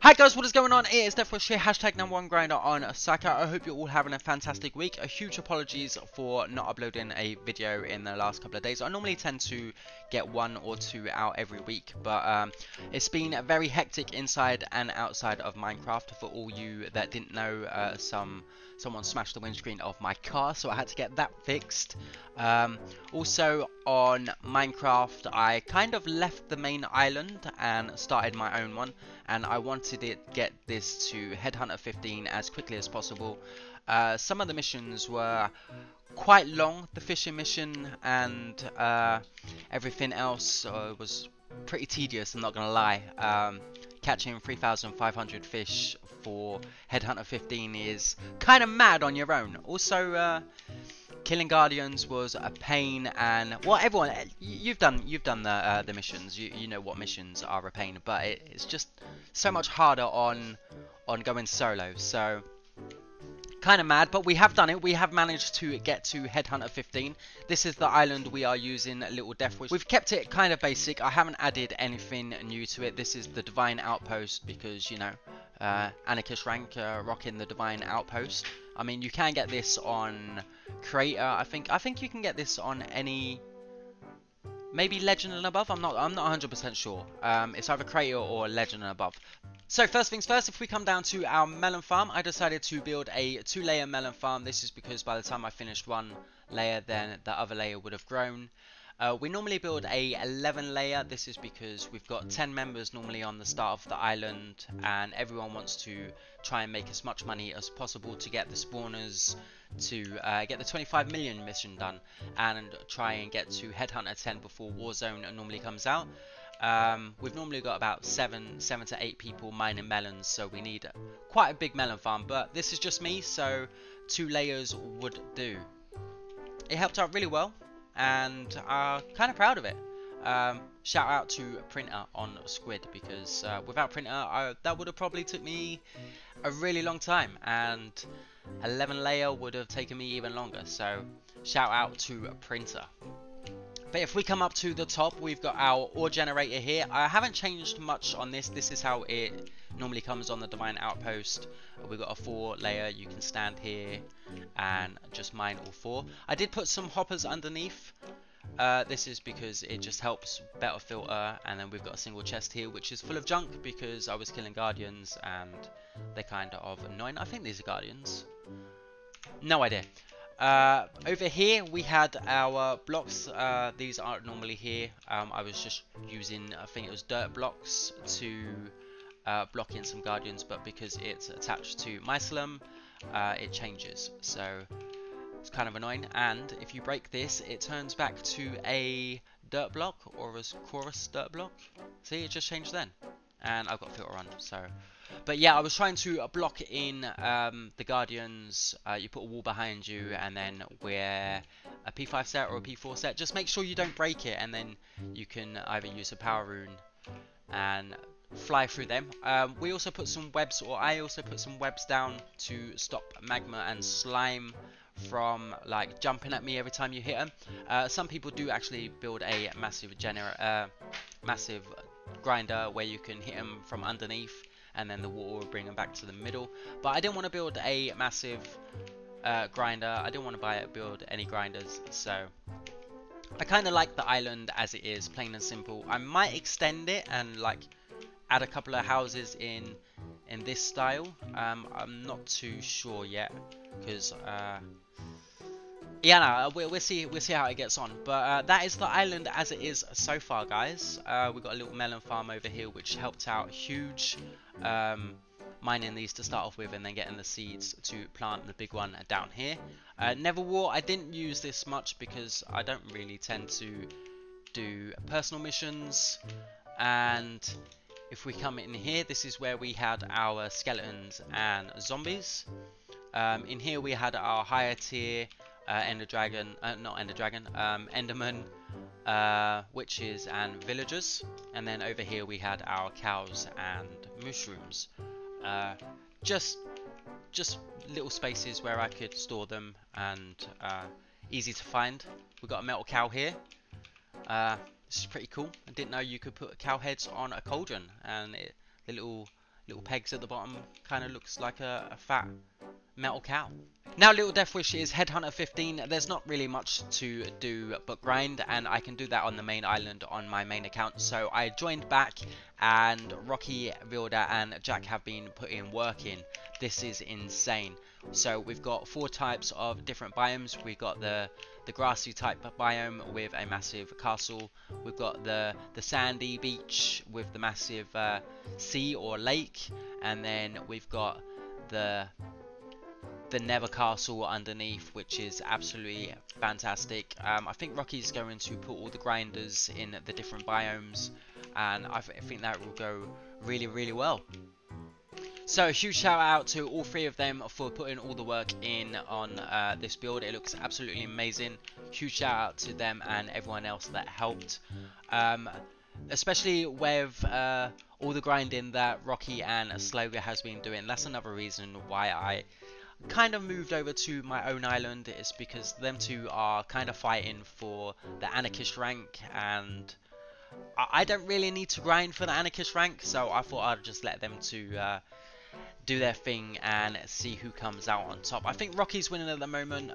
Hi guys, what is going on? It is Deathwish here, hashtag #1 grinder on Saka. I hope you're all having a fantastic week. A huge apologies for not uploading a video in the last couple of days. I normally tend to get 1 or 2 out every week, but it's been very hectic inside and outside of Minecraft. For all you that didn't know, someone smashed the windscreen of my car, so I had to get that fixed. Also on Minecraft, I kind of left the main island and started my own one, and I wanted to get this to headhunter 15 as quickly as possible. Some of the missions were quite long, the fishing mission and everything else was pretty tedious, I'm not gonna lie. Catching 3,500 fish for headhunter 15 is kind of mad on your own. Also killing guardians was a pain, and well, everyone, you've done the missions. You know what missions are a pain, but it's just so much harder on going solo. So kind of mad, but we have done it. We have managed to get to headhunter 15. This is the island we are using, Little Deathwish. We've kept it kind of basic. I haven't added anything new to it. This is the Divine Outpost because, you know, anarchist rank, rocking the Divine Outpost. I mean, you can get this on creator. I think you can get this on any, maybe legend and above. I'm not 100% sure. It's either creator or legend and above. So first things first, if we come down to our melon farm, I decided to build a 2-layer melon farm. This is because by the time I finished one layer, then the other layer would have grown. We normally build a 11-layer. This is because we've got 10 members normally on the start of the island, and everyone wants to try and make as much money as possible to get the spawners, to get the 25 million mission done, and try and get to headhunter 10 before Warzone normally comes out. We've normally got about 7 to 8 people mining melons, so we need quite a big melon farm, but this is just me, so 2 layers would do. It helped out really well, and kind of proud of it. Shout out to Printer on Squid, because without Printer that would have probably took me a really long time, and 11 layer would have taken me even longer, so shout out to Printer. But if we come up to the top, we've got our ore generator here. I haven't changed much on this. This is how it normally comes on the Divine Outpost. We've got a 4-layer. You can stand here and just mine all 4. I did put some hoppers underneath. This is because it just helps better filter. And then we've got a single chest here, which is full of junk because I was killing guardians and they're kind of annoying. I think these are guardians. No idea. Over here we had our blocks. These aren't normally here. I was just using, I think it was dirt blocks to block in some guardians, but because it's attached to mycelium, it changes, so it's kind of annoying. And if you break this, it turns back to a dirt block or a chorus dirt block. See, it just changed then, and I've got filter on, so. But yeah, I was trying to block in the guardians. You put a wall behind you, and then wear a P5 set or a P4 set. Just make sure you don't break it, and then you can either use a power rune and fly through them. We also put some webs, or I also put some webs down to stop magma and slime from like jumping at me every time you hit them. Some people do actually build a massive massive grinder where you can hit them from underneath, and then the water will bring them back to the middle. But I didn't want to build a massive grinder. I didn't want to build any grinders, so I kind of like the island as it is, plain and simple. I might extend it and like add a couple of houses in this style. I'm not too sure yet, because yeah, no, we'll see how it gets on. But that is the island as it is so far, guys. We've got a little melon farm over here, which helped out huge. Mining these to start off with, and then getting the seeds to plant the big one down here. Never War, I didn't use this much because I don't really tend to do personal missions. And if we come in here, this is where we had our skeletons and zombies. In here we had our higher tier Enderman, witches and villagers, and then over here we had our cows and mushrooms. Just little spaces where I could store them, and easy to find. We've got a metal cow here. This is pretty cool. I didn't know you could put cow heads on a cauldron, and the little little pegs at the bottom. Kind of looks like a fat metal cow. Now little Deathwish is Headhunter 15. There's not really much to do but grind, and I can do that on the main island on my main account. So I joined back, and Rocky, Vilda and Jack have been putting work in. This is insane. So we've got 4 types of different biomes. We've got the grassy type biome with a massive castle. We've got the sandy beach with the massive sea or lake, and then we've got the Nether Castle underneath, which is absolutely fantastic. I think Rocky's going to put all the grinders in the different biomes, and I think that will go really, really well. So a huge shout out to all 3 of them for putting all the work in on this build. It looks absolutely amazing. Huge shout out to them and everyone else that helped. Especially with all the grinding that Rocky and Sloga has been doing. That's another reason why I kind of moved over to my own island, is because them 2 are kind of fighting for the anarchist rank, and I don't really need to grind for the anarchist rank, so I thought I'd just let them 2 do their thing and see who comes out on top. I think Rocky's winning at the moment.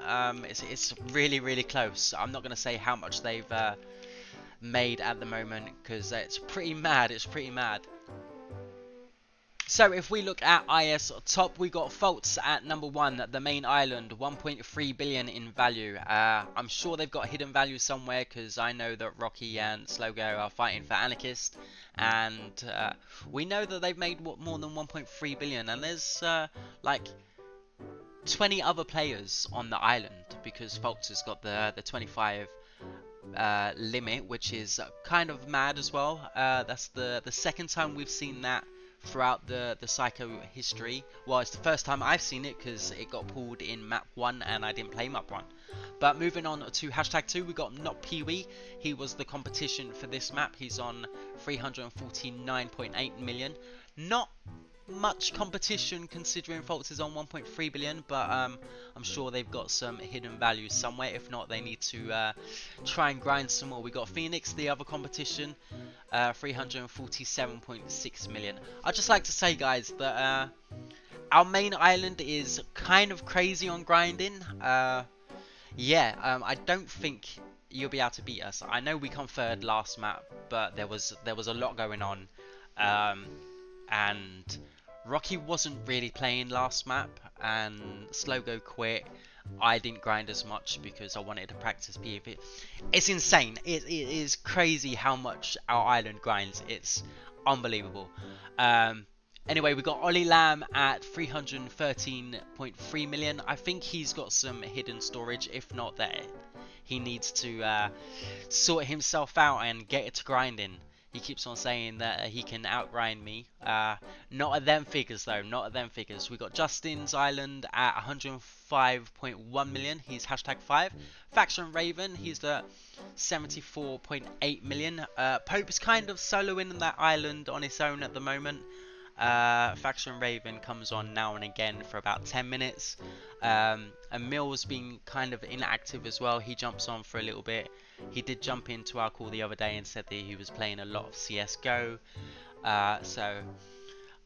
It's really, really close. I'm not going to say how much they've made at the moment, because it's pretty mad. It's pretty mad. So if we look at IS top, we got Faults at number 1, the main island, 1.3 billion in value. I'm sure they've got hidden value somewhere, because I know that Rocky and Slogo are fighting for Anarchist, and we know that they've made more than 1.3 billion, and there's like 20 other players on the island, because Faults has got the 25 limit, which is kind of mad as well. That's the second time we've seen that throughout the Psycho history. Well, it's the first time I've seen it, because it got pulled in map 1 and I didn't play map 1. But moving on to hashtag 2, we got Not Pee-wee. He was the competition for this map. He's on 349.8 million. Not much competition considering Faults is on 1.3 billion, but I'm sure they've got some hidden values somewhere. If not, they need to try and grind some more. We got Phoenix, the other competition, 347.6 million. I'd just like to say, guys, that our main island is kind of crazy on grinding. I don't think you'll be able to beat us. I know we come third last map, but there was a lot going on, and Rocky wasn't really playing last map, and Slogo quit. I didn't grind as much because I wanted to practice PvP. It's insane. It is crazy how much our island grinds. It's unbelievable. Anyway, we got Ollie Lamb at 313.3 million. I think he's got some hidden storage. If not, that he needs to sort himself out and get it to grinding. He keeps on saying that he can outgrind me. Not at them figures though, not at them figures. We got Justin's Island at 105.1 million. He's hashtag 5. Faction Raven, he's at 74.8 million. Pope is kind of soloing in that island on his own at the moment. Faction Raven comes on now and again for about 10 minutes. And Mill's been kind of inactive as well. He jumps on for a little bit. He did jump into our call the other day and said that he was playing a lot of CSGO. So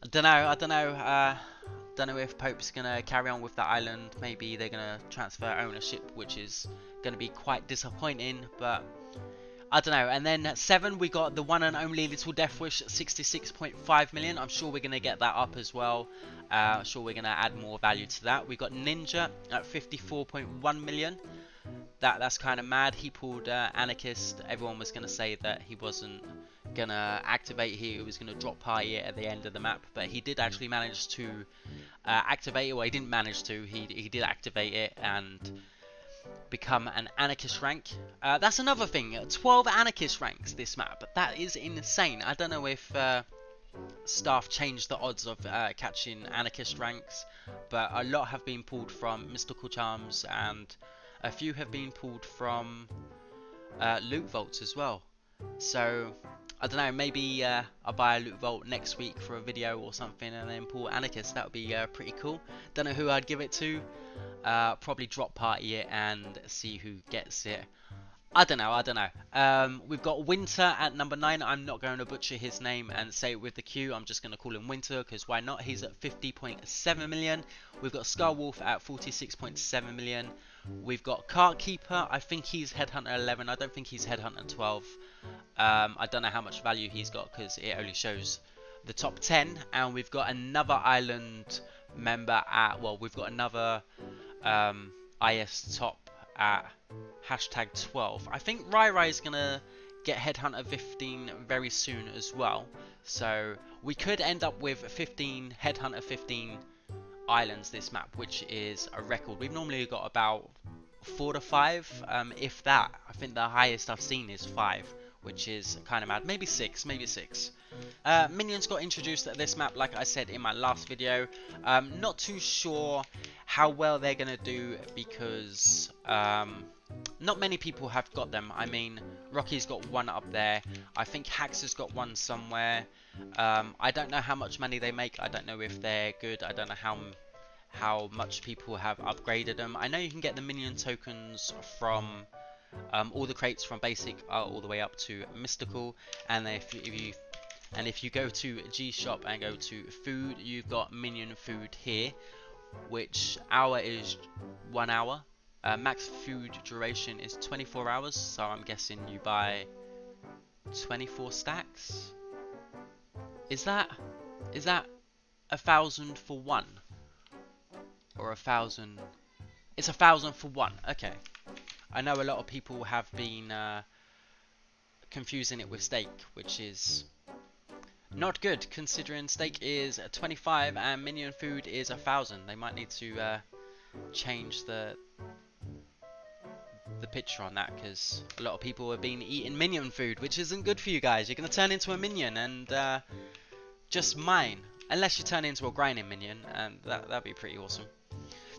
I don't know if Pope's gonna carry on with that island. Maybe they're gonna transfer ownership, which is gonna be quite disappointing, but I don't know. And then at 7 we got the one and only Little Deathwish, 66.5 million. I'm sure we're gonna get that up as well. I'm sure we're gonna add more value to that. We got Ninja at 54.1 million. That's kind of mad. He pulled Anarchist. Everyone was gonna say that he wasn't gonna activate. He was gonna drop party it at the end of the map, but he did actually manage to activate it. Well, he didn't manage to. He did activate it and become an Anarchist rank. That's another thing. 12 Anarchist ranks this map. That is insane. I don't know if staff changed the odds of catching Anarchist ranks, but a lot have been pulled from Mystical Charms, and a few have been pulled from loot vaults as well. So I don't know, maybe I'll buy a loot vault next week for a video or something and then pull Anarchist. That would be pretty cool. Don't know who I'd give it to. Probably drop party it and see who gets it. I don't know. We've got Winter at number 9. I'm not going to butcher his name and say it with the Q. I'm just going to call him Winter because why not? He's at 50.7 million. We've got Scarwolf at 46.7 million. We've got Cart Keeper. I think he's Headhunter 11. I don't think he's Headhunter 12. I don't know how much value he's got because it only shows the top 10. And we've got another island member at, well, we've got another IS top at hashtag 12. I think Rai is gonna get Headhunter 15 very soon as well, so we could end up with 15 Headhunter 15 islands this map, which is a record. We've normally got about 4 to 5, if that. I think the highest I've seen is 5, which is kind of mad. Maybe 6, maybe 6. Minions got introduced at this map, like I said in my last video. Not too sure how well they're going to do because not many people have got them. I mean, Rocky's got one up there. I think Hax has got one somewhere. I don't know how much money they make. I don't know if they're good. I don't know how much people have upgraded them. I know you can get the minion tokens from all the crates from basic all the way up to mystical, and if you go to G shop and go to food, you've got minion food here, which hour is 1 hour. Max food duration is 24 hours, so I'm guessing you buy 24 stacks. Is that 1,000 for one, or 1,000? It's 1,000 for one. Okay. I know a lot of people have been confusing it with steak, which is not good considering steak is 25 and minion food is 1,000. They might need to change the picture on that, because a lot of people have been eating minion food, which isn't good for you guys. You're going to turn into a minion and just mine, unless you turn into a grinding minion, and that'd be pretty awesome.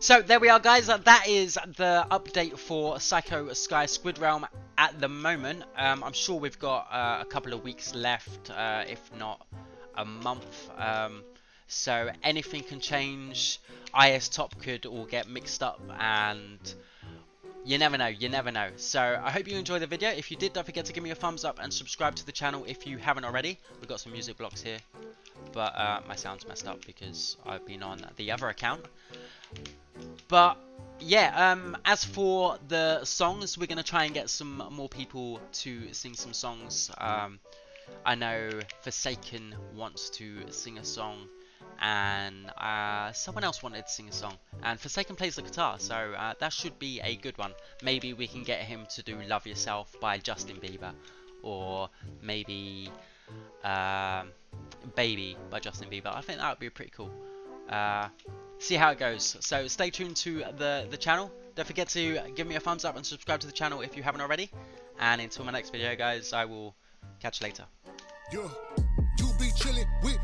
So there we are, guys. That is the update for Psycho Sky Squid Realm at the moment. I'm sure we've got a couple of weeks left, if not a month. So anything can change. IS top could all get mixed up, and you never know, you never know. So I hope you enjoyed the video. If you did, don't forget to give me a thumbs up and subscribe to the channel if you haven't already. We've got some music blocks here, but my sound's messed up because I've been on the other account. But yeah, as for the songs, we're going to try and get some more people to sing some songs. I know Forsaken wants to sing a song, and someone else wanted to sing a song, and Forsaken plays the guitar, so that should be a good one. Maybe we can get him to do Love Yourself by Justin Bieber, or maybe Baby by Justin Bieber. I think that would be pretty cool. See how it goes. So stay tuned to the channel. Don't forget to give me a thumbs up and subscribe to the channel if you haven't already. And until my next video, guys, I will catch you later. You be chilling with